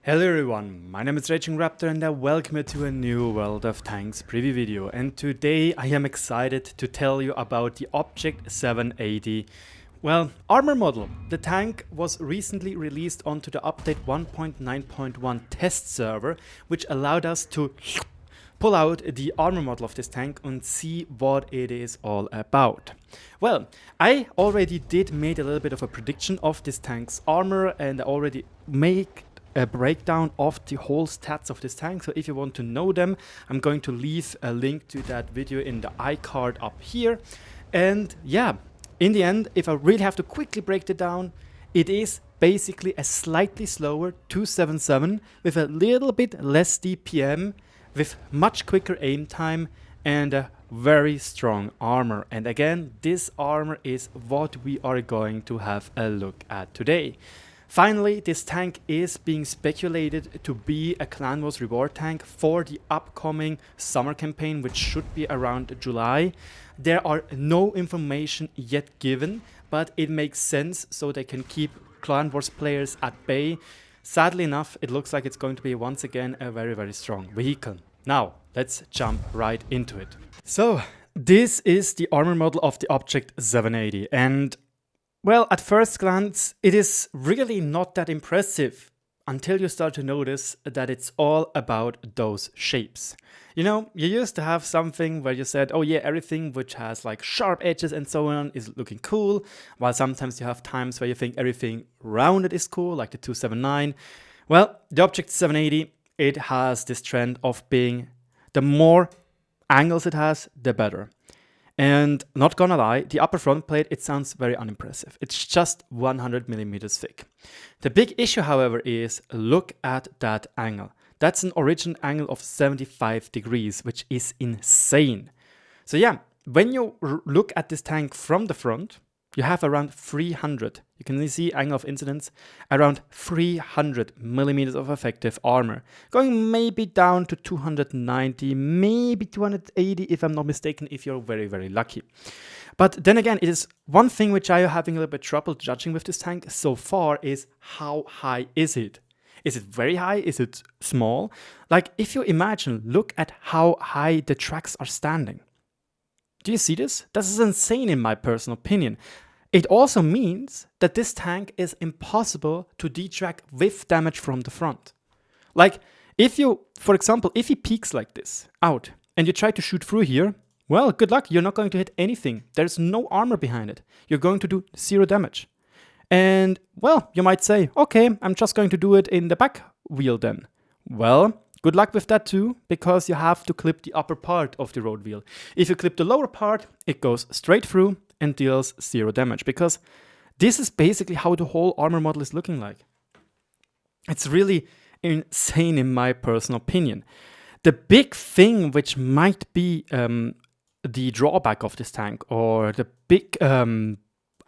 Hello everyone, my name is RagingRaptor and I welcome you to a new World of Tanks preview video. And today I am excited to tell you about the Object 780, Armour model. The tank was recently released onto the update 1.9.1 test server, which allowed us to pull out the Armour model of this tank and see what it is all about. Well, I already did made a little bit of a prediction of this tank's armor, and I already make a breakdown of the whole stats of this tank. So if you want to know them, I'm going to leave a link to that video in the iCard up here. And yeah, in the end, if I really have to quickly break it down, it is basically a slightly slower 277 with a little bit less DPM, with much quicker aim time and a very strong armor. And again, this armor is what we are going to have a look at today. Finally, this tank is being speculated to be a Clan Wars reward tank for the upcoming summer campaign, which should be around July. There are no information yet given, but it makes sense so they can keep Clan Wars players at bay. Sadly enough, it looks like it's going to be once again a very, very strong vehicle. Now, let's jump right into it. So, this is the armor model of the Object 780, and well, at first glance, it is really not that impressive until you start to notice that it's all about those shapes. You know, you used to have something where you said, oh yeah, everything which has like sharp edges and so on is looking cool, while sometimes you have times where you think everything rounded is cool, like the 279. Well, the Object 780, it has this trend of being the more angles it has, the better. And not gonna lie, the upper front plate, it sounds very unimpressive. It's just 100 millimeters thick. The big issue, however, is look at that angle. That's an origin angle of 75 degrees, which is insane. So yeah, when you look at this tank from the front, you have around 300. You can see angle of incidence, around 300 millimeters of effective armor, going maybe down to 290, maybe 280 if I'm not mistaken, if you're very, very lucky. But then again, it is one thing which I am having a little bit trouble judging with this tank so far is how high is it? Is it very high? Is it small? Like if you imagine, look at how high the tracks are standing. Do you see this? This is insane in my personal opinion. It also means that this tank is impossible to detrack with damage from the front. Like if you, for example, if he peaks like this out and you try to shoot through here, well, good luck, you're not going to hit anything. There's no armor behind it. You're going to do 0 damage. And well, you might say, okay, I'm just going to do it in the back wheel then. Well, good luck with that too, because you have to clip the upper part of the road wheel. If you clip the lower part, it goes straight through and deals 0 damage, because this is basically how the whole armor model is looking like. It's really insane in my personal opinion. The big thing which might be the drawback of this tank, or the big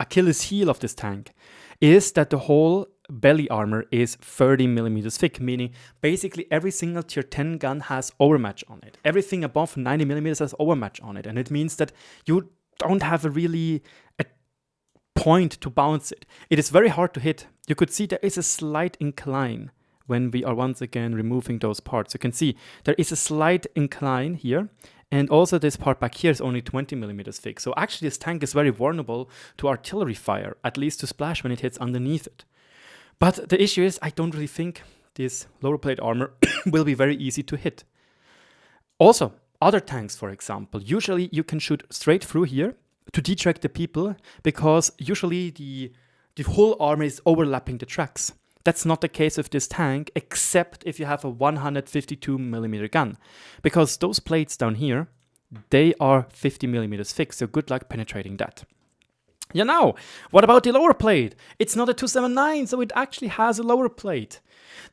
Achilles heel of this tank, is that the whole belly armor is 30 millimeters thick, meaning basically every single tier 10 gun has overmatch on it. Everything above 90 millimeters has overmatch on it, and it means that you don't have a point to bounce it. It is very hard to hit. You could see there is a slight incline when we are once again removing those parts. You can see there is a slight incline here, and also this part back here is only 20 millimeters thick. So actually this tank is very vulnerable to artillery fire, at least to splash when it hits underneath it. But the issue is I don't really think this lower plate armor will be very easy to hit. Also, other tanks, for example, usually you can shoot straight through here to detrack the people, because usually the whole armor is overlapping the tracks. That's not the case with this tank, except if you have a 152 millimeter gun, because those plates down here, they are 50 millimeters thick, so good luck penetrating that. Yeah, now, what about the lower plate? It's not a 279, so it actually has a lower plate.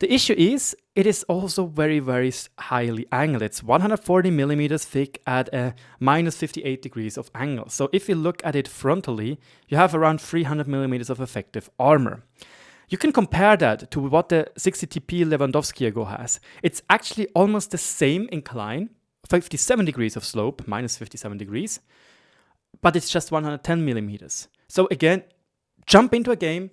The issue is, it is also very, very highly angled. It's 140 millimeters thick at a minus 58 degrees of angle. So if you look at it frontally, you have around 300 millimeters of effective armor. You can compare that to what the 60TP Lewandowski Ego has. It's actually almost the same incline, 57 degrees of slope, minus 57 degrees, but it's just 110 millimeters. So again, jump into a game,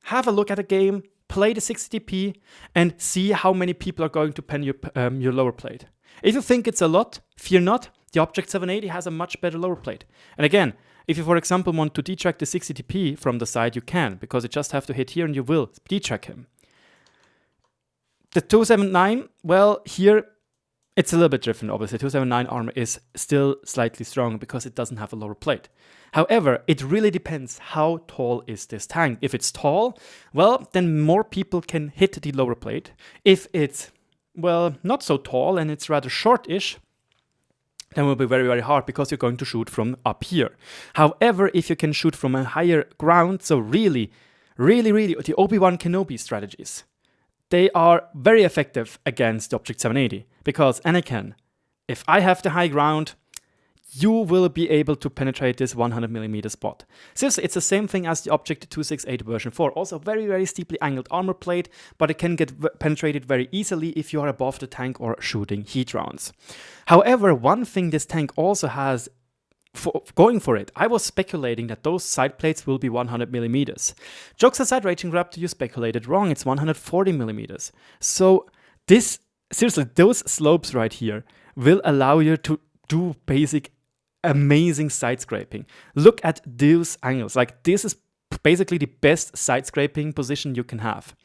have a look at a game, play the 60p and see how many people are going to pen your lower plate. If you think it's a lot, fear not, the Object 780 has a much better lower plate. And again, if you, for example, want to detrack the 60p from the side, you can, because you just have to hit here and you will detrack him. The 279, well, here it's a little bit different, obviously. 279 armor is still slightly strong because it doesn't have a lower plate. However, it really depends how tall is this tank. If it's tall, well, then more people can hit the lower plate. If it's, well, not so tall and it's rather short-ish, then it will be very, very hard because you're going to shoot from up here. However, if you can shoot from a higher ground, so really, the Obi-Wan Kenobi strategies, they are very effective against the Object 780 because Anakin, if I have the high ground, you will be able to penetrate this 100mm spot. Seriously, it's the same thing as the Object 268 version 4. Also very, very steeply angled armor plate, but it can get penetrated very easily if you are above the tank or shooting heat rounds. However, one thing this tank also has going for it, I was speculating that those side plates will be 100mm. Jokes aside, RagingRaptor, you speculated wrong. It's 140mm. So this, seriously, those slopes right here will allow you to do basic amazing side scraping. Look at those angles. Like, this is basically the best side scraping position you can have.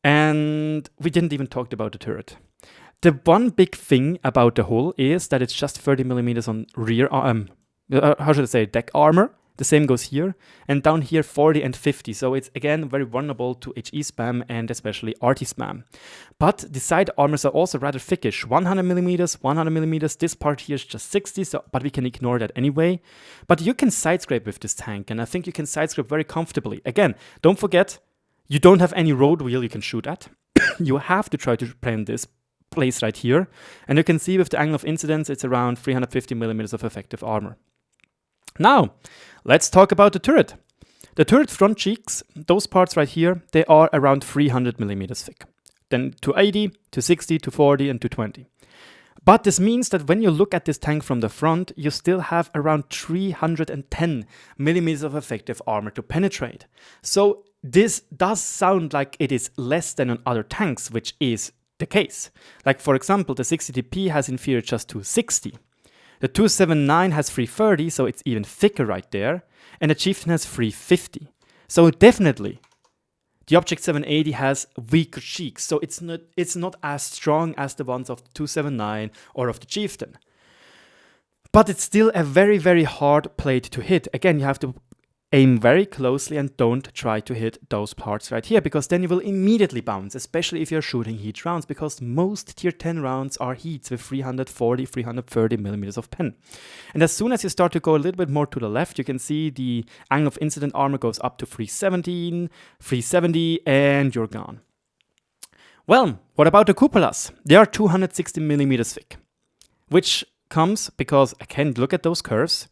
And we didn't even talk about the turret. The one big thing about the hull is that it's just 30mm on rear how should I say, deck armor. The same goes here, and down here 40 and 50, so it's again very vulnerable to HE spam and especially RT spam. But the side armors are also rather thickish, 100mm, this part here is just 60, so, but we can ignore that anyway. But you can side scrape with this tank, and I think you can side scrape very comfortably. Again, don't forget, you don't have any road wheel you can shoot at. You have to try to plan this place right here, and you can see with the angle of incidence, it's around 350mm of effective armor. Now, let's talk about the turret. The turret front cheeks, those parts right here, they are around 300mm thick. Then 280, 260, 240, and 220. But this means that when you look at this tank from the front, you still have around 310mm of effective armor to penetrate. So this does sound like it is less than on other tanks, which is the case. Like, for example, the 60p has inferior just 260. The 279 has 330, so it's even thicker right there. And the Chieftain has 350. So definitely, the Object 780 has weaker cheeks. So it's not as strong as the ones of the 279 or of the Chieftain. But it's still a very, very hard plate to hit. Again, you have to aim very closely and don't try to hit those parts right here, because then you will immediately bounce, especially if you're shooting heat rounds, because most tier 10 rounds are heats with 340, 330mm of pen. And as soon as you start to go a little bit more to the left, you can see the angle of incident armor goes up to 317, 370, and you're gone. Well, what about the cupolas? They are 260mm thick, which comes because, again, look at those curves.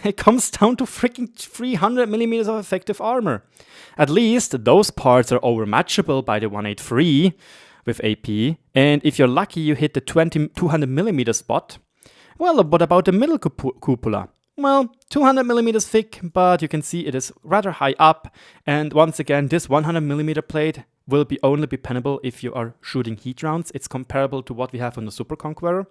It comes down to freaking 300mm of effective armor. At least those parts are overmatchable by the 183 with AP. And if you're lucky, you hit the 200mm spot. Well, what about the middle cupola? Well, 200mm thick, but you can see it is rather high up. And once again, this 100mm plate will only be pennable if you are shooting heat rounds. It's comparable to what we have on the Super Conqueror.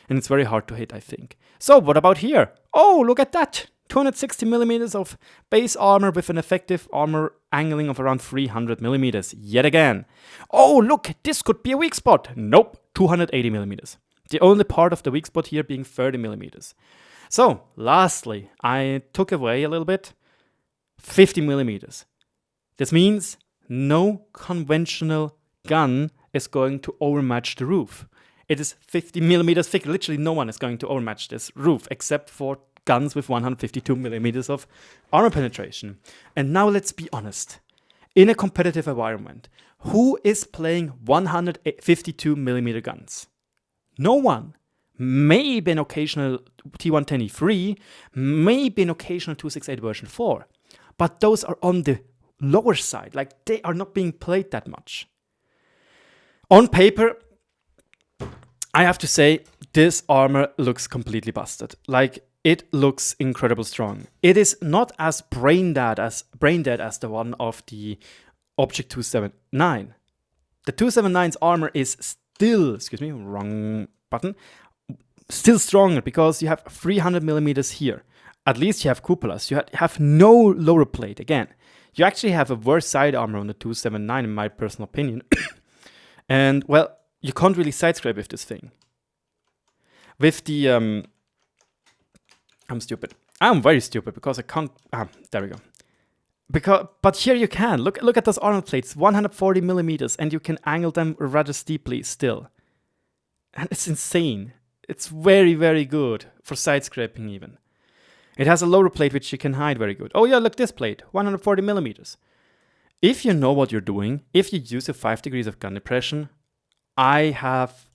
And it's very hard to hit, I think. So what about here? Oh, look at that! 260mm of base armor with an effective armor angling of around 300mm, yet again. Oh, look, this could be a weak spot. Nope, 280mm. The only part of the weak spot here being 30mm. So, lastly, I took away a little bit, 50mm. This means no conventional gun is going to overmatch the roof. It is 50mm thick. Literally no one is going to overmatch this roof except for guns with 152mm of armor penetration. And now let's be honest. In a competitive environment, who is playing 152mm guns? No one. Maybe an occasional T110E3, maybe an occasional 268 version 4. But those are on the lower side. Like, they are not being played that much. On paper, I have to say, this armor looks completely busted. Like, it looks incredibly strong. It is not as brain dead as the one of the Object 279. The 279's armor is still, excuse me, wrong button, still stronger because you have 300 millimeters here. At least you have cupolas. You have no lower plate. Again, you actually have a worse side armor on the 279 in my personal opinion. And well, you can't really sidescrape with this thing. With the I'm stupid. I'm very stupid because I can't. There we go. But here you can. Look at those armor plates, 140 millimeters, and you can angle them rather steeply still. And it's insane. It's very, very good for side scraping even. It has a lower plate which you can hide very good. Oh yeah, look this plate, 140 millimeters. If you know what you're doing, if you use a 5 degrees of gun depression, I have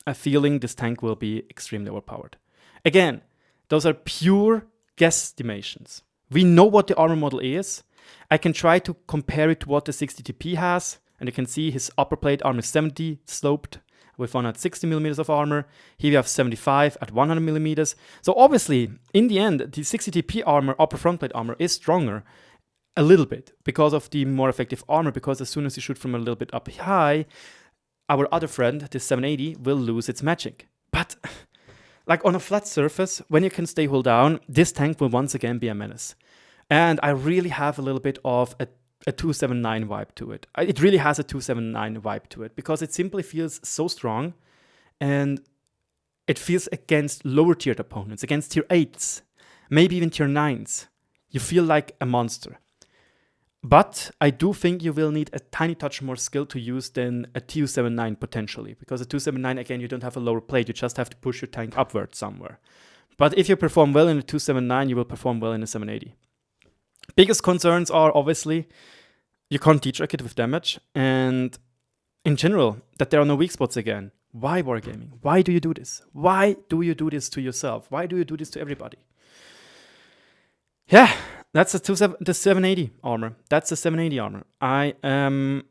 a feeling this tank will be extremely overpowered. Again, those are pure guesstimations. We know what the armor model is. I can try to compare it to what the 60TP has, and you can see his upper plate armor is 70 sloped with 160 millimeters of armor. Here we have 75 at 100 millimeters. So obviously, in the end, the 60TP armor, upper front plate armor, is stronger a little bit because of the more effective armor, because as soon as you shoot from a little bit up high, our other friend, the 780, will lose its magic. But like on a flat surface, when you can stay hull down, this tank will once again be a menace. And I really have a little bit of a 279 vibe to it. It really has a 279 vibe to it because it simply feels so strong, and it feels against lower tiered opponents, against tier 8s, maybe even tier 9s. You feel like a monster. But I do think you will need a tiny touch more skill to use than a 279 potentially, because a 279, again, you don't have a lower plate, you just have to push your tank upward somewhere. But if you perform well in a 279, you will perform well in a 780. Biggest concerns are obviously you can't T-track it with damage, and in general, that there are no weak spots again. Why wargaming? Why do you do this? Why do you do this to yourself? Why do you do this to everybody? Yeah, that's the 780 armor. That's the 780 armor. I'm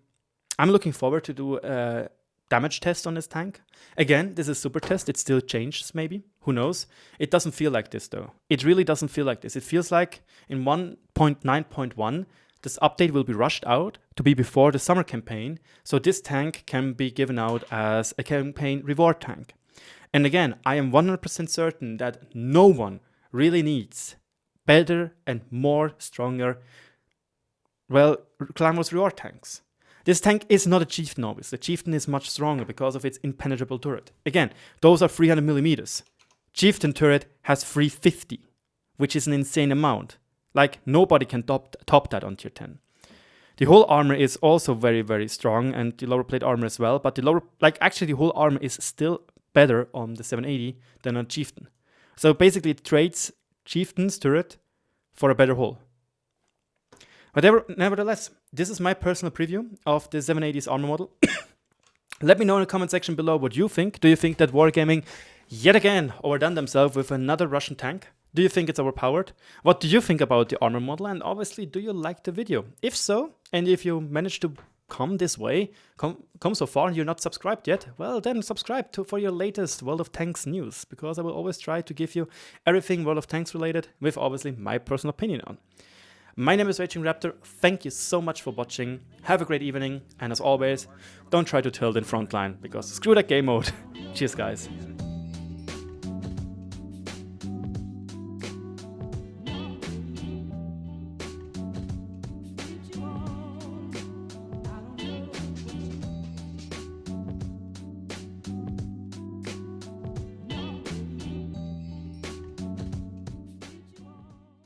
looking forward to do a damage test on this tank. Again, this is super test. It still changes maybe. Who knows? It doesn't feel like this though. It really doesn't feel like this. It feels like in 1.9.1, this update will be rushed out to be before the summer campaign. So this tank can be given out as a campaign reward tank. And again, I am 100% certain that no one really needs better and more stronger, well, glamorous reward tanks. This tank is not a Chieftain, obviously. The Chieftain is much stronger because of its impenetrable turret. Again, those are 300 millimeters. Chieftain turret has 350, which is an insane amount. Like, nobody can top that on tier 10. The whole armor is also very, very strong, and the lower plate armor as well, but the whole armor is still better on the 780 than on Chieftain. So basically it trades Chieftain's turret for a better hull. But nevertheless, this is my personal preview of the 780's armor model. Let me know in the comment section below what you think. Do you think that Wargaming yet again overdone themselves with another Russian tank? Do you think it's overpowered? What do you think about the armor model? And obviously, do you like the video? If so, and if you managed to come this way, come so far and you're not subscribed yet, well then subscribe for your latest World of Tanks news, because I will always try to give you everything World of Tanks related with obviously my personal opinion on. My name is RagingRaptor, thank you so much for watching, have a great evening, and as always, don't try to tilt in frontline, because screw that game mode. Cheers guys.